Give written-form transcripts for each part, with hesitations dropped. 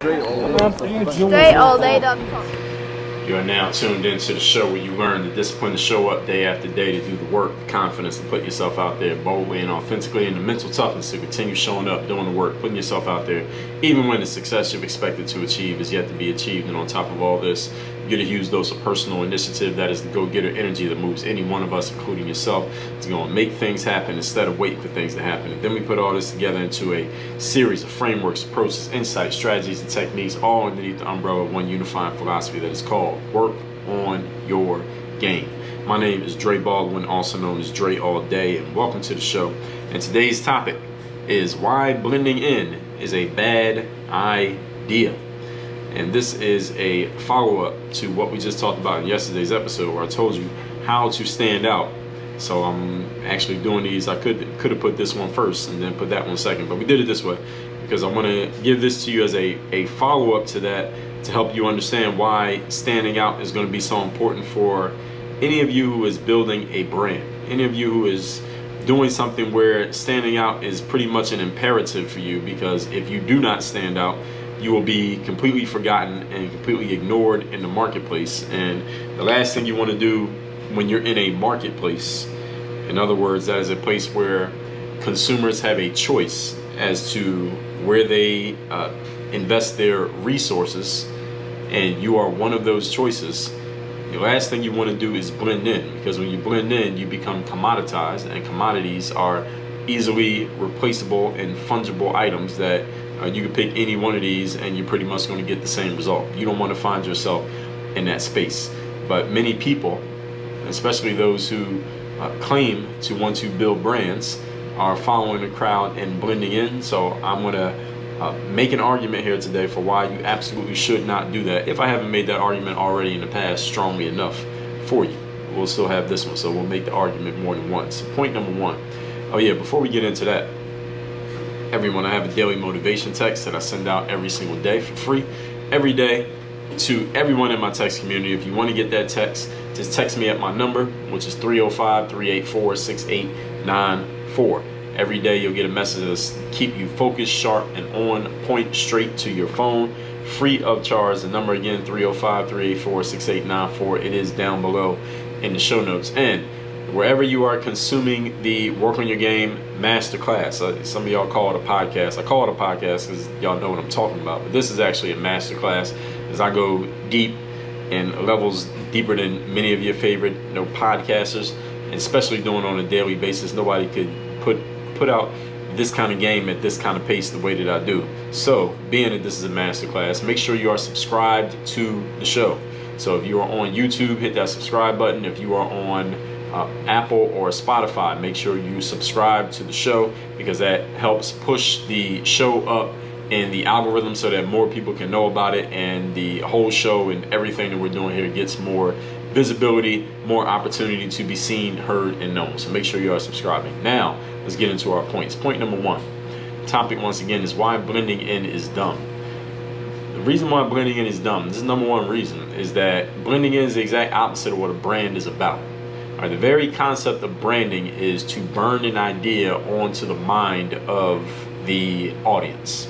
DreAllDay.com. You are now tuned into the show where you learn the discipline to show up day after day, to do the work, the confidence to put yourself out there boldly and authentically, and the mental toughness to continue showing up, doing the work, putting yourself out there, even when the success you've expected to achieve is yet to be achieved. And on top of all this, you get a huge dose of personal initiative. That is the go-getter energy that moves any one of us, including yourself, to go and make things happen instead of waiting for things to happen. And then we put all this together into a series of frameworks, approaches, insights, strategies, and techniques, all underneath the umbrella of one unifying philosophy that is called work on your game. My name is Dre Baldwin, also known as Dre All Day, and welcome to the show. And today's topic is why blending in is a bad idea. And this is a follow-up to what we just talked about in yesterday's episode, where I told you how to stand out. So I'm actually doing these. I could have put this one first and then put that one second, but we did it this way because I want to give this to you as a follow-up to that, to help you understand why standing out is going to be so important for any of you who is building a brand, any of you who is doing something where standing out is pretty much an imperative for you, because if you do not stand out, you will be completely forgotten and completely ignored in the marketplace. And the last thing you want to do when you're in a marketplace, in other words, that is a place where consumers have a choice as to where they invest their resources, and you are one of those choices, the last thing you want to do is blend in, because when you blend in, you become commoditized, and commodities are easily replaceable and fungible items that you can pick any one of these and you're pretty much going to get the same result. You don't want to find yourself in that space. But many people, especially those who claim to want to build brands, are following the crowd and blending in. So I'm going to make an argument here today for why you absolutely should not do that. If I haven't made that argument already in the past strongly enough for you, we'll still have this one. So we'll make the argument more than once. Point number one. Oh yeah, before we get into that, everyone, I have a daily motivation text that I send out every single day for free, every day, to everyone in my text community. If you want to get that text, just text me at my number, which is 305-384-6894. Every day you'll get a message to keep you focused, sharp, and on point, straight to your phone, free of charge. The number again, 305-384-6894. It is down below in the show notes. And wherever you are consuming the Work on Your Game masterclass, some of y'all call it a podcast. I call it a podcast because y'all know what I'm talking about. But this is actually a masterclass, as I go deep in levels deeper than many of your favorite podcasters, and especially doing on a daily basis. Nobody could put out this kind of game at this kind of pace the way that I do. So, being that this is a masterclass, make sure you are subscribed to the show. So if you are on YouTube, hit that subscribe button. If you are on Apple or Spotify, make sure you subscribe to the show, because that helps push the show up in the algorithm so that more people can know about it, and the whole show and everything that we're doing here gets more visibility, more opportunity to be seen, heard, and known. So make sure you are subscribing. Now let's get into our points. Point number one, topic once again, is why blending in is dumb. The reason why blending in is dumb, this is number one reason, is that blending in is the exact opposite of what a brand is about. All right, the very concept of branding is to burn an idea onto the mind of the audience.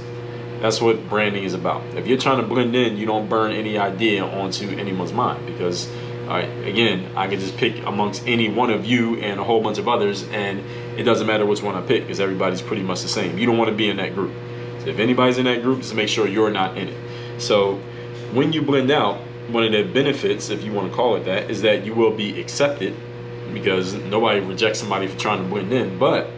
That's what branding is about. If you're trying to blend in, you don't burn any idea onto anyone's mind, because again, I could just pick amongst any one of you and a whole bunch of others, and it doesn't matter which one I pick, because everybody's pretty much the same. You don't want to be in that group. So if anybody's in that group, just make sure you're not in it. So when you blend out, one of the benefits, if you want to call it that, is that you will be accepted, because nobody rejects somebody for trying to blend in, but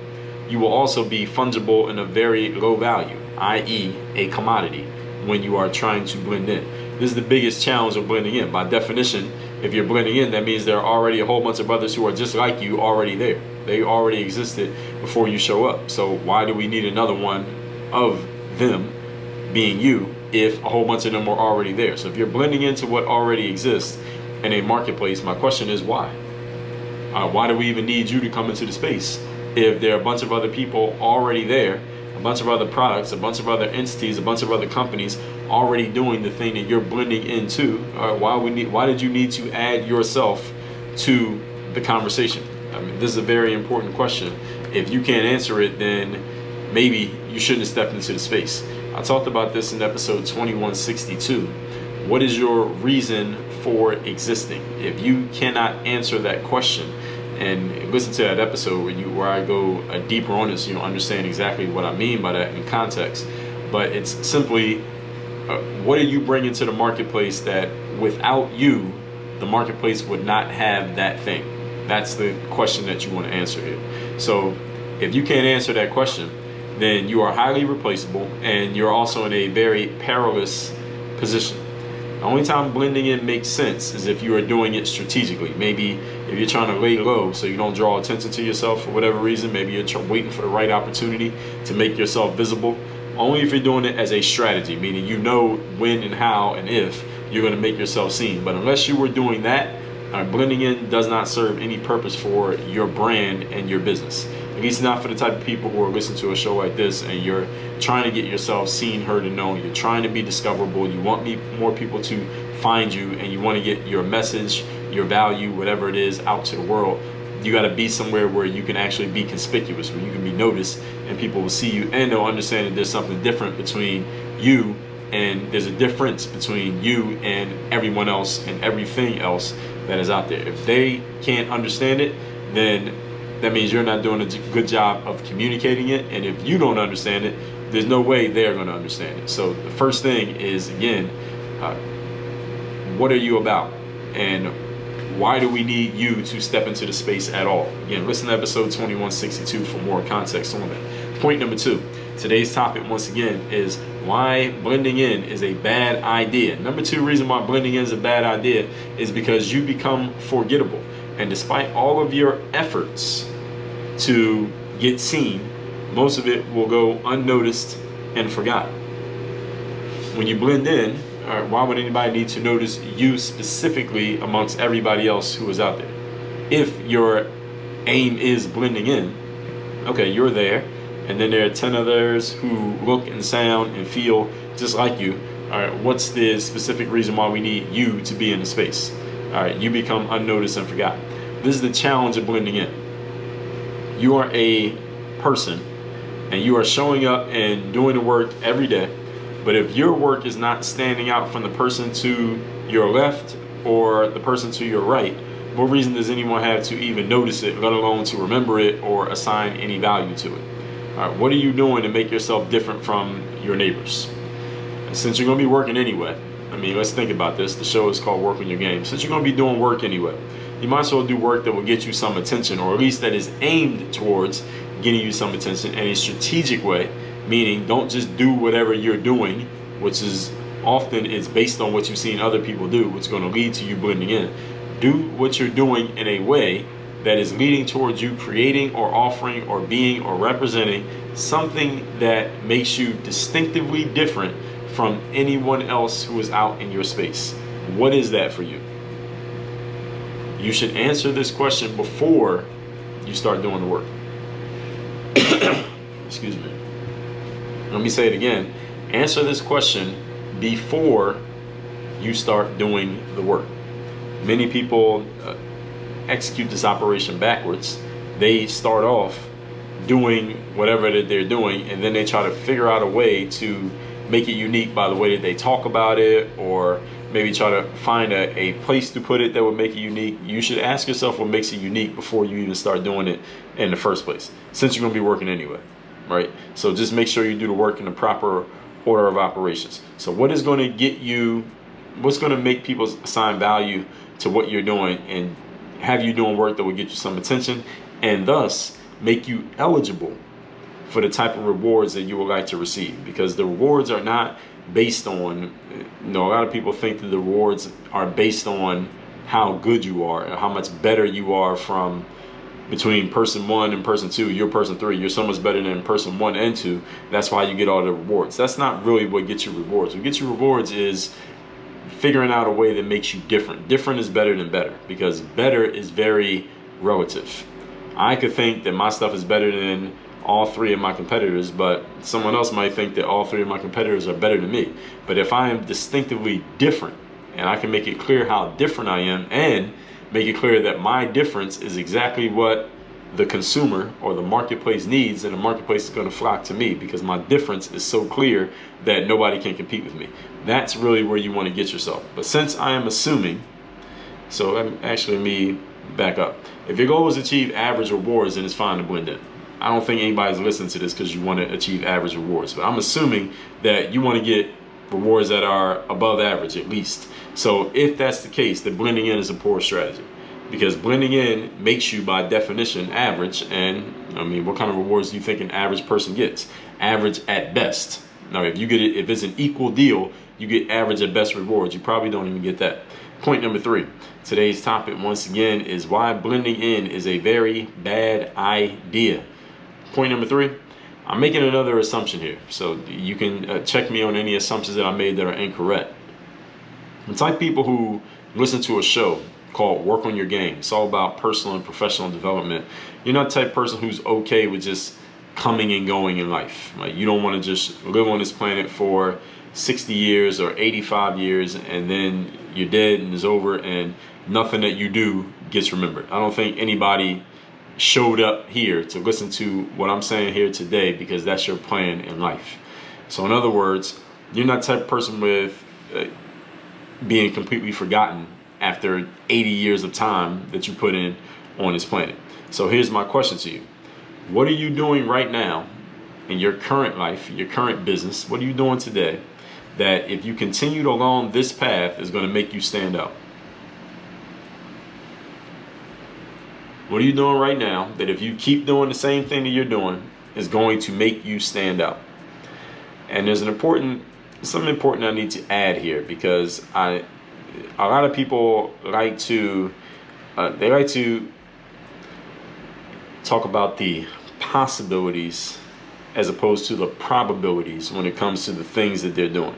you will also be fungible in a very low value, i.e. a commodity, when you are trying to blend in. This is the biggest challenge of blending in. By definition, if you're blending in, that means there are already a whole bunch of others who are just like you already there. They already existed before you show up. So why do we need another one of them being you if a whole bunch of them were already there? So if you're blending into what already exists in a marketplace, my question is why? Why do we even need you to come into the space if there are a bunch of other people already there, a bunch of other products, a bunch of other entities, a bunch of other companies already doing the thing that you're blending into? Why did you need to add yourself to the conversation? I mean, this is a very important question. If you can't answer it, then maybe you shouldn't have stepped into the space. I talked about this in episode 2162. What is your reason for existing? If you cannot answer that question, and listen to that episode where I go deeper on this, understand exactly what I mean by that in context. But it's simply, what are you bringing to the marketplace that without you, the marketplace would not have that thing? That's the question that you want to answer here. So if you can't answer that question, then you are highly replaceable, and you're also in a very perilous position. The only time blending in makes sense is if you are doing it strategically. Maybe if you're trying to lay low so you don't draw attention to yourself for whatever reason. Maybe you're waiting for the right opportunity to make yourself visible. Only if you're doing it as a strategy, meaning you know when and how and if you're going to make yourself seen. But unless you were doing that, blending in does not serve any purpose for your brand and your business. At least not for the type of people who are listening to a show like this and you're trying to get yourself seen, heard, and known. You're trying to be discoverable. You want more people to find you, and you want to get your message, your value, whatever it is, out to the world. You got to be somewhere where you can actually be conspicuous, where you can be noticed, and people will see you, and they'll understand that there's something different between you, and there's a difference between you and everyone else and everything else that is out there. If they can't understand it, then that means you're not doing a good job of communicating it. And if you don't understand it, there's no way they're going to understand it. So the first thing is, again, what are you about? And why do we need you to step into the space at all? Again, listen to episode 2162 for more context on that. Point number 2. Today's topic, once again, is why blending in is a bad idea. Number 2 reason why blending in is a bad idea is because you become forgettable. And despite all of your efforts to get seen, most of it will go unnoticed and forgotten. When you blend in, why would anybody need to notice you specifically amongst everybody else who is out there? If your aim is blending in, okay, you're there, and then there are 10 others who look and sound and feel just like you. All right, what's the specific reason why we need you to be in the space? All right, you become unnoticed and forgotten. This is the challenge of blending in. You are a person, and you are showing up and doing the work every day. But if your work is not standing out from the person to your left or the person to your right, what reason does anyone have to even notice it, let alone to remember it or assign any value to it? All right, what are you doing to make yourself different from your neighbors? And since you're going to be working anyway, let's think about this. The show is called Work on Your Game. Since you're going to be doing work anyway, you might as well do work that will get you some attention, or at least that is aimed towards getting you some attention in a strategic way. Meaning, don't just do whatever you're doing, which is often it's based on what you've seen other people do, which is going to lead to you blending in. Do what you're doing in a way that is leading towards you creating or offering or being or representing something that makes you distinctively different from anyone else who is out in your space. What is that for you? You should answer this question before you start doing the work. Excuse me. Let me say it again. Answer this question before you start doing the work. Many people execute this operation backwards. They start off doing whatever that they're doing, and then they try to figure out a way to make it unique by the way that they talk about it, or maybe try to find a place to put it that would make it unique. You should ask yourself what makes it unique before you even start doing it in the first place, since you're going to be working anyway. Right? So just make sure you do the work in the proper order of operations. So what is going to get you, what's going to make people assign value to what you're doing and have you doing work that will get you some attention, and thus make you eligible for the type of rewards that you would like to receive? Because the rewards are not based on, a lot of people think that the rewards are based on how good you are and how much better you are from between person 1 and person 2. You're person 3. You're so much better than person 1 and 2. That's why you get all the rewards. That's not really what gets you rewards. What gets you rewards is figuring out a way that makes you different. Different is better than better, because better is very relative. I could think that my stuff is better than all 3 of my competitors, but someone else might think that all 3 of my competitors are better than me. But if I am distinctively different, and I can make it clear how different I am, and make it clear that my difference is exactly what the consumer or the marketplace needs, and the marketplace is going to flock to me because my difference is so clear that nobody can compete with me. That's really where you want to get yourself. But since I am assuming, so actually let me back up. If your goal is to achieve average rewards, then it's fine to blend in. I don't think anybody's listening to this because you want to achieve average rewards, but I'm assuming that you want to get rewards that are above average at least. So if that's the case, then blending in is a poor strategy, because blending in makes you by definition average. And I mean, what kind of rewards do you think an average person gets? Average at best. Now, if it's an equal deal, you get average at best rewards. You probably don't even get that. Point number 3. Today's topic, once again, is why blending in is a very bad idea. Point number 3, I'm making another assumption here. So you can check me on any assumptions that I made that are incorrect. It's like people who listen to a show called Work on Your Game. It's all about personal and professional development. You're not the type of person who's okay with just coming and going in life. Like, you don't want to just live on this planet for 60 years or 85 years and then you're dead and it's over and nothing that you do gets remembered. I don't think anybody showed up here to listen to what I'm saying here today because that's your plan in life. So in other words, you're not the type of person with being completely forgotten after 80 years of time that you put in on this planet. So here's my question to you. What are you doing right now in your current life, your current business? What are you doing today that if you continued along this path is going to make you stand out? What are you doing right now that if you keep doing the same thing that you're doing is going to make you stand out? And there's something important I need to add here, because a lot of people like to talk about the possibilities as opposed to the probabilities when it comes to the things that they're doing.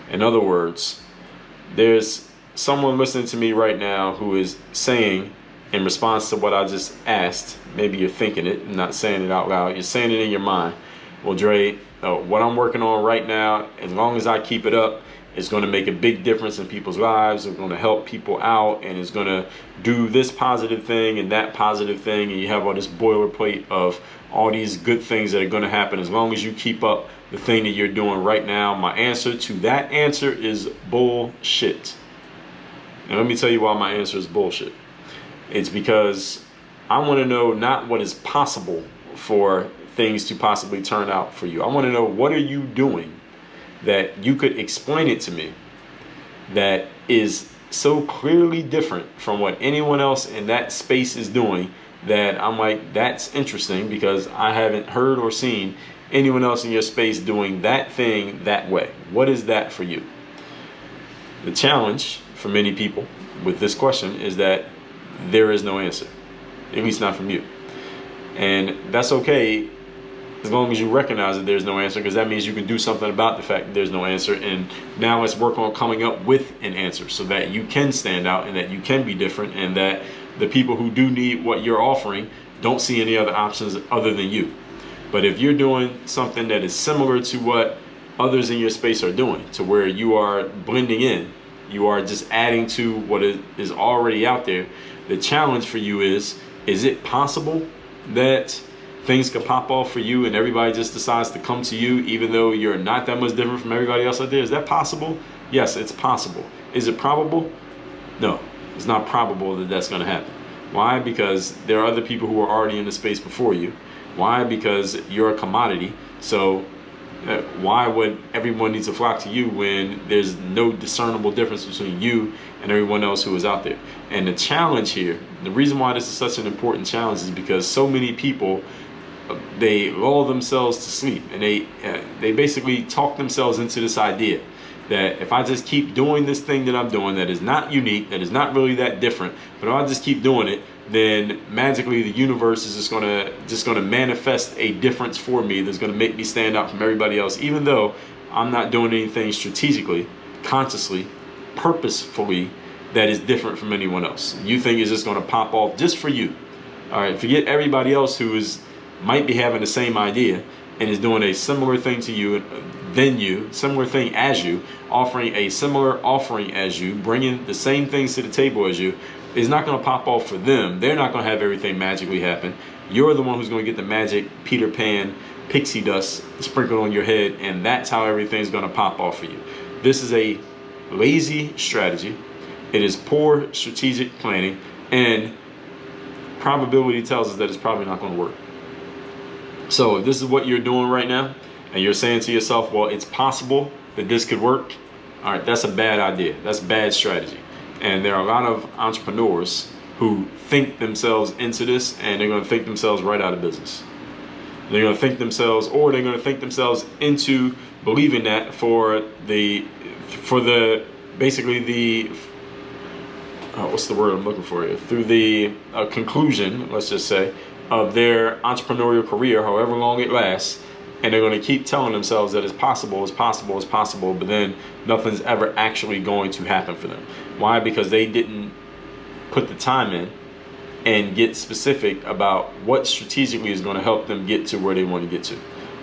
In other words, there's someone listening to me right now who is saying, in response to what I just asked, maybe you're thinking it, not saying it out loud, you're saying it in your mind. Well, Dre, what I'm working on right now, as long as I keep it up, it's going to make a big difference in people's lives. It's going to help people out, and it's going to do this positive thing and that positive thing. And you have all this boilerplate of all these good things that are going to happen as long as you keep up the thing that you're doing right now. My answer to that answer is bullshit. And let me tell you why my answer is bullshit. It's because I want to know not what is possible for things to possibly turn out for you. I want to know, what are you doing that you could explain it to me that is so clearly different from what anyone else in that space is doing that I'm like, that's interesting, because I haven't heard or seen anyone else in your space doing that thing that way. What is that for you? The challenge for many people with this question is that there is no answer, at least not from you. And that's okay as long as you recognize that there's no answer, because that means you can do something about the fact that there's no answer. And now let's work on coming up with an answer so that you can stand out and that you can be different, and that the people who do need what you're offering don't see any other options other than you. But if you're doing something that is similar to what others in your space are doing, to where you are blending in, you are just adding to what is already out there, the challenge for you is it possible that things could pop off for you and everybody just decides to come to you even though you're not that much different from everybody else out there? Is that possible? Yes, it's possible. Is it probable? No, it's not probable that that's going to happen. Why? Because there are other people who are already in the space before you. Why? Because you're a commodity. So why would everyone need to flock to you when there's no discernible difference between you and everyone else who is out there? And the challenge here, the reason why this is such an important challenge, is because so many people, they lull themselves to sleep, and they basically talk themselves into this idea that if I just keep doing this thing that I'm doing that is not unique, that is not really that different, but if I just keep doing it, then magically the universe is just gonna manifest a difference for me that's gonna make me stand out from everybody else, even though I'm not doing anything strategically, consciously, purposefully that is different from anyone else. You think it's just gonna pop off just for you. All right, forget everybody else who might be having the same idea and is doing a similar thing to you, similar thing as you, offering a similar offering as you, bringing the same things to the table as you. Is not going to pop off for them. They're not going to have everything magically happen. You're the one who's going to get the magic Peter Pan pixie dust sprinkled on your head, and that's how everything's going to pop off for you. This is a lazy strategy. It is poor strategic planning, and probability tells us that it's probably not going to work. So if this is what you're doing right now, and you're saying to yourself, well, it's possible that this could work, all right, that's a bad idea. That's bad strategy. And there are a lot of entrepreneurs who think themselves into this, and they're going to think themselves right out of business. They're going to think themselves, or they're going to think themselves into believing that for the basically the what's the word I'm looking for here? Through the conclusion, let's just say, of their entrepreneurial career, however long it lasts, and they're going to keep telling themselves that it's possible, but then nothing's ever actually going to happen for them. Why? Because they didn't put the time in and get specific about what strategically is going to help them get to where they want to get to,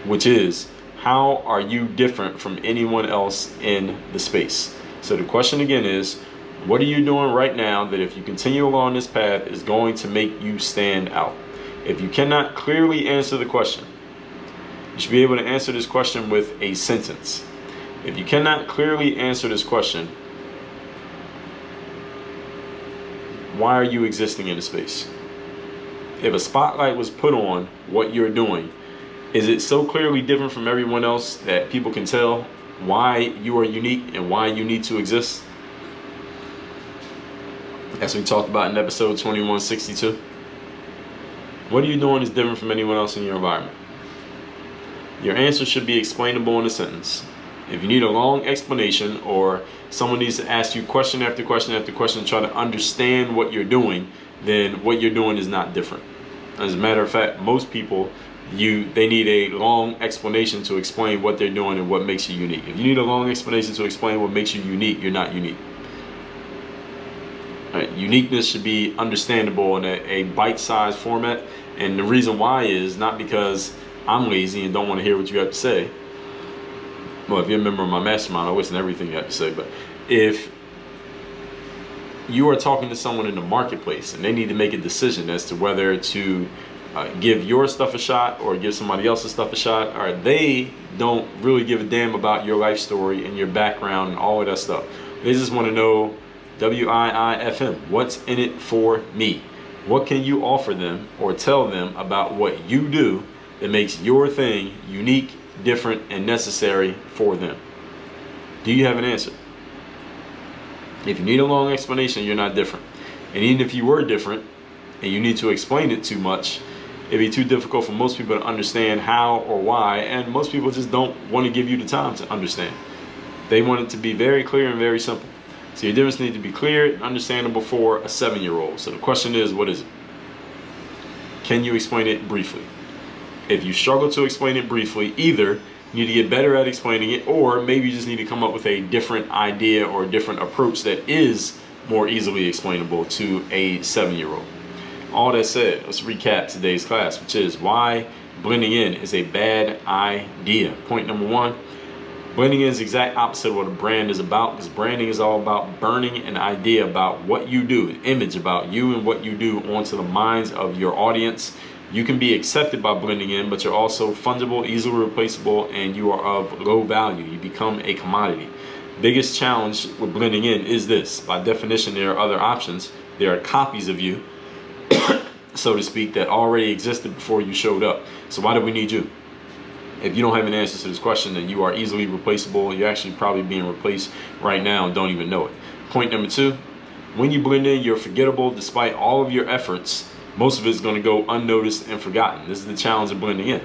which is, how are you different from anyone else in the space? So the question again is, what are you doing right now that if you continue along this path is going to make you stand out? If you cannot clearly answer the question, you should be able to answer this question with a sentence. If you cannot clearly answer this question, why are you existing in the space? If a spotlight was put on what you're doing, is it so clearly different from everyone else that people can tell why you are unique and why you need to exist? As we talked about in episode 2162. What are you doing is different from anyone else in your environment? Your answer should be explainable in a sentence. If you need a long explanation, or someone needs to ask you question after question after question to try to understand what you're doing, then what you're doing is not different. As a matter of fact, most people, they need a long explanation to explain what they're doing and what makes you unique. If you need a long explanation to explain what makes you unique, you're not unique. Right? Uniqueness should be understandable in a bite-sized format, and the reason why is not because I'm lazy and don't want to hear what you have to say. Well, if you're a member of my mastermind, I listen to everything you have to say. But if you are talking to someone in the marketplace and they need to make a decision as to whether to give your stuff a shot or give somebody else's stuff a shot, or they don't really give a damn about your life story and your background and all of that stuff. They just want to know WIIFM, what's in it for me? What can you offer them or tell them about what you do that makes your thing unique, different, and necessary for them? Do you have an answer? If you need a long explanation, you're not different. And even if you were different and you need to explain it too much, it'd be too difficult for most people to understand how or why, and most people just don't want to give you the time to understand. They want it to be very clear and very simple. So your difference needs to be clear and understandable for a 7-year-old. So the question is, what is it? Can you explain it briefly? If you struggle to explain it briefly, either you need to get better at explaining it, or maybe you just need to come up with a different idea or a different approach that is more easily explainable to a 7-year-old. All that said, let's recap today's class, which is why blending in is a bad idea. Point number 1, blending in is the exact opposite of what a brand is about, because branding is all about burning an idea about what you do, an image about you and what you do onto the minds of your audience. You can be accepted by blending in, but you're also fungible, easily replaceable, and you are of low value. You become a commodity. Biggest challenge with blending in is this. By definition, there are other options. There are copies of you, so to speak, that already existed before you showed up. So why do we need you? If you don't have an answer to this question, then you are easily replaceable. You're actually probably being replaced right now and don't even know it. Point number 2, when you blend in, you're forgettable. Despite all of your efforts, most of it's going to go unnoticed and forgotten. This is the challenge of blending in,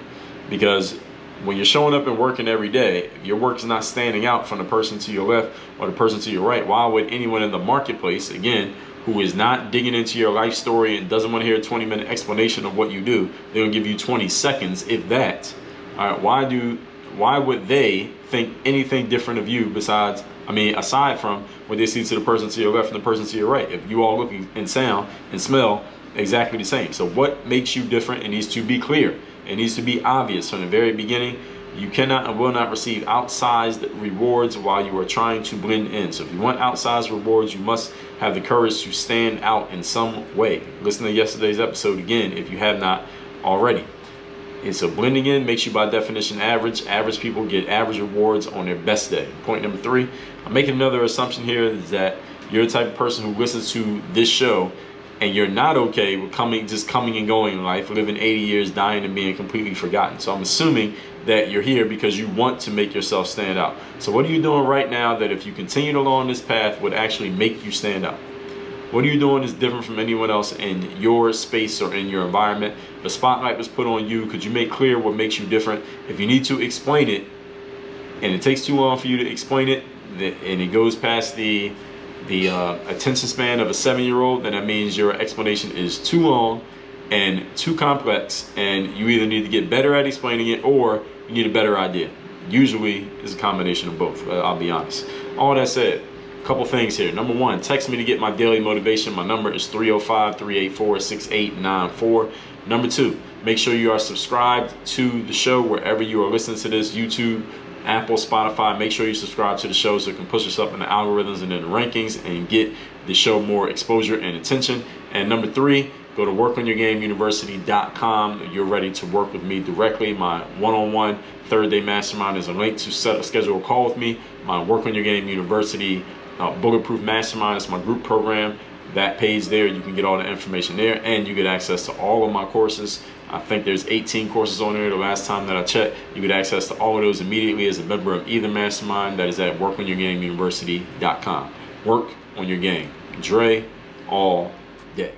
because when you're showing up and working every day, if your work is not standing out from the person to your left or the person to your right, why would anyone in the marketplace, again, who is not digging into your life story and doesn't want to hear a 20-minute explanation of what you do, they're going to give you 20 seconds, if that. All right, why would they think anything different of you aside from what they see to the person to your left and the person to your right? If you all look and sound and smell exactly the same. So what makes you different? It needs to be clear. It needs to be obvious from the very beginning. You cannot and will not receive outsized rewards while you are trying to blend in. So if you want outsized rewards, you must have the courage to stand out in some way. Listen to yesterday's episode again if you have not already. And so blending in makes you by definition average. Average people get average rewards on their best day. Point number 3, I'm making another assumption here, is that you're the type of person who listens to this show and you're not okay with coming and going in life, living 80 years, dying and being completely forgotten. So I'm assuming that you're here because you want to make yourself stand out. So what are you doing right now that if you continued along this path would actually make you stand out? What are you doing is different from anyone else in your space or in your environment? The spotlight was put on you. Could you make clear what makes you different? If you need to explain it and it takes too long for you to explain it, and it goes past the attention span of a 7-year-old, then that means your explanation is too long and too complex, and you either need to get better at explaining it or you need a better idea. Usually it's a combination of both, I'll be honest. All that said, a couple things here. Number 1, text me to get my daily motivation. My number is 305-384-6894. Number 2, make sure you are subscribed to the show wherever you are listening to this, YouTube, Apple, Spotify. Make sure you subscribe to the show so it can push us up in the algorithms and in the rankings and get the show more exposure and attention. And number 3, go to workonyourgameuniversity.com. You're ready to work with me directly. My one-on-one third day mastermind is a link to schedule a call with me. My Work on Your Game University Bulletproof Mastermind is my group program. That page there, you can get all the information there, and you get access to all of my courses. I think there's 18 courses on there the last time that I checked. You get access to all of those immediately as a member of either mastermind. That is at workonyourgameuniversity.com. Work on your game. Dre all day.